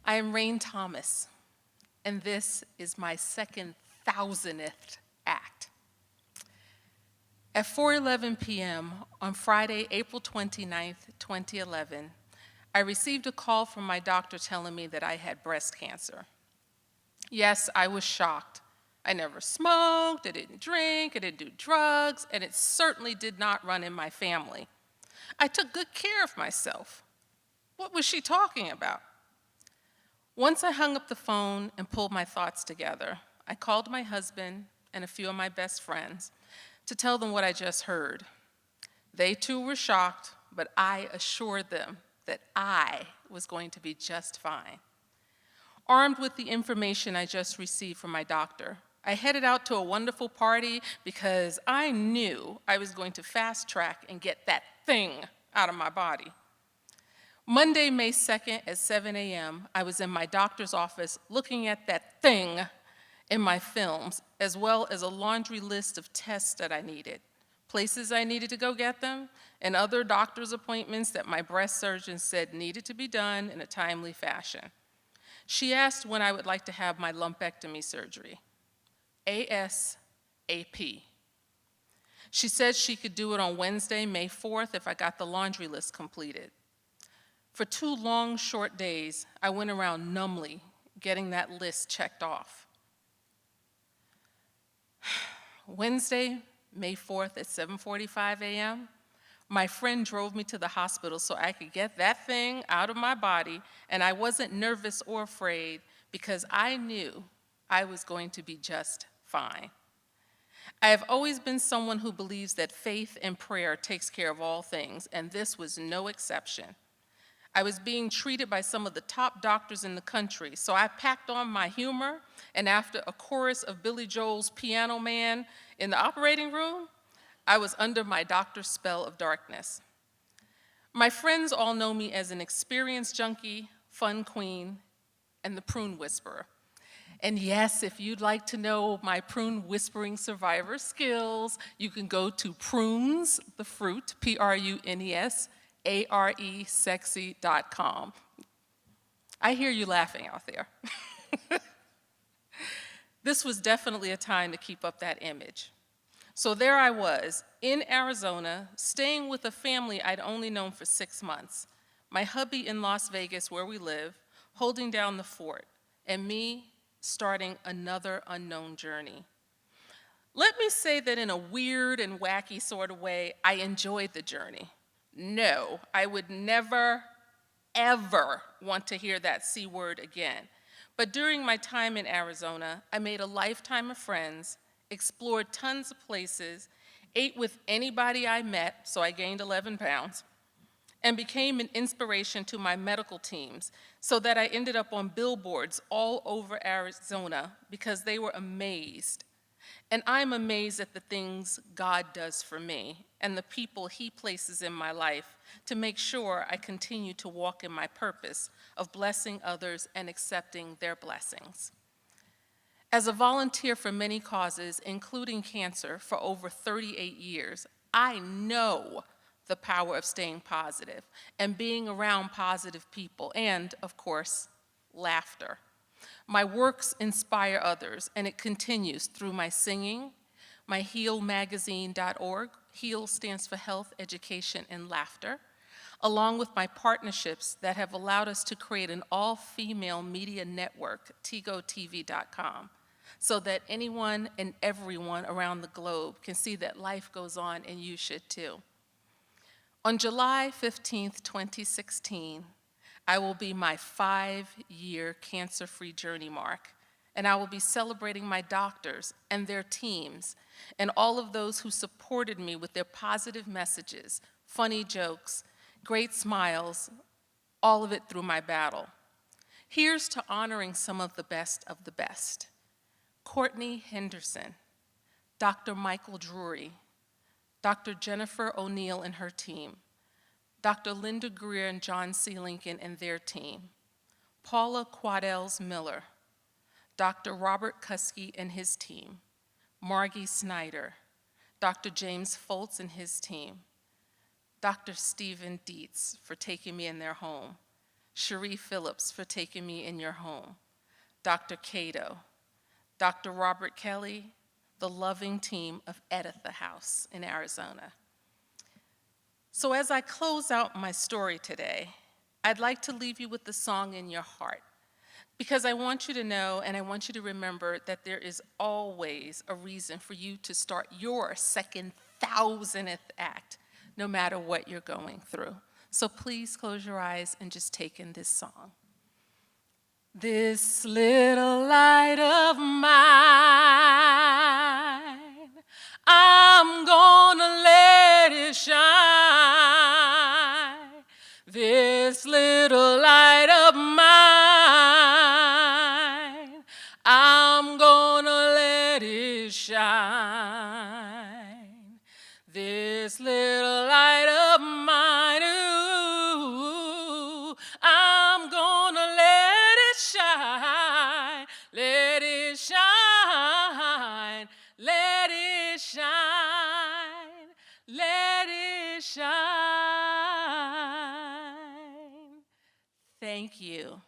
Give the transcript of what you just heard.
I am Rhayne Thomas, and this is my second 1000th act. At 4:11 p.m. on Friday, April 29th, 2011, I received a call from my doctor telling me that I had breast cancer. Yes, I was shocked. I never smoked, I didn't drink, I didn't do drugs, and it certainly did not run in my family. I took good care of myself. What was she talking about? Once I hung up the phone and pulled my thoughts together, I called my husband and a few of my best friends to tell them what I just heard. They too were shocked, but I assured them that I was going to be just fine. Armed with the information I just received from my doctor, I headed out to a wonderful party because I knew I was going to fast track and get that thing out of my body. Monday, May 2nd at 7 a.m., I was in my doctor's office looking at that thing in my films, as well as a laundry list of tests that I needed, places I needed to go get them, and other doctor's appointments that my breast surgeon said needed to be done in a timely fashion. She asked when I would like to have my lumpectomy surgery, ASAP. She said she could do it on Wednesday, May 4th, if I got the laundry list completed. For 2 long, short days, I went around numbly getting that list checked off. Wednesday, May 4th at 7:45 a.m., my friend drove me to the hospital so I could get that thing out of my body, and I wasn't nervous or afraid because I knew I was going to be just fine. I have always been someone who believes that faith and prayer takes care of all things, and this was no exception. I was being treated by some of the top doctors in the country, so I packed on my humor, and after a chorus of Billy Joel's Piano Man in the operating room, I was under my doctor's spell of darkness. My friends all know me as an experience junkie, fun queen, and the prune whisperer. And yes, if you'd like to know my prune whispering survivor skills, you can go to prunes, the fruit, Prunes, aresexy.com. I hear you laughing out there. This was definitely a time to keep up that image. So there I was, in Arizona, staying with a family I'd only known for 6 months, my hubby in Las Vegas where we live, holding down the fort, and me starting another unknown journey. Let me say that in a weird and wacky sort of way, I enjoyed the journey. No, I would never, ever want to hear that C word again. But during my time in Arizona, I made a lifetime of friends, explored tons of places, ate with anybody I met, so I gained 11 pounds, and became an inspiration to my medical teams so that I ended up on billboards all over Arizona because they were amazed. And I'm amazed at the things God does for me and the people He places in my life to make sure I continue to walk in my purpose of blessing others and accepting their blessings. As a volunteer for many causes, including cancer, for over 38 years, I know the power of staying positive and being around positive people and, of course, laughter. My works inspire others, and it continues through my singing, my healmagazine.org, HEAL stands for Health, Education, and Laughter, along with my partnerships that have allowed us to create an all-female media network, TigoTV.com, so that anyone and everyone around the globe can see that life goes on and you should too. On July 15th, 2016, I will be my 5-year cancer-free journey mark, and I will be celebrating my doctors and their teams and all of those who supported me with their positive messages, funny jokes, great smiles, all of it through my battle. Here's to honoring some of the best of the best. Courtney Henderson, Dr. Michael Drury, Dr. Jennifer O'Neill and her team, Dr. Linda Greer and John C. Lincoln and their team, Paula Quaddels Miller, Dr. Robert Kuski and his team, Margie Snyder, Dr. James Foltz and his team, Dr. Stephen Dietz for taking me in their home, Cherie Phillips for taking me in your home, Dr. Cato, Dr. Robert Kelly, the loving team of Editha House in Arizona. So as I close out my story today, I'd like to leave you with the song in your heart, because I want you to know and I want you to remember that there is always a reason for you to start your second 1000th act, no matter what you're going through. So please close your eyes and just take in this song. This little light of mine, I'm gonna let it shine. This little light of mine, I'm gonna let it shine. This little light of mine, ooh, I'm gonna let it shine, let it shine, let it shine, let it shine. Thank you.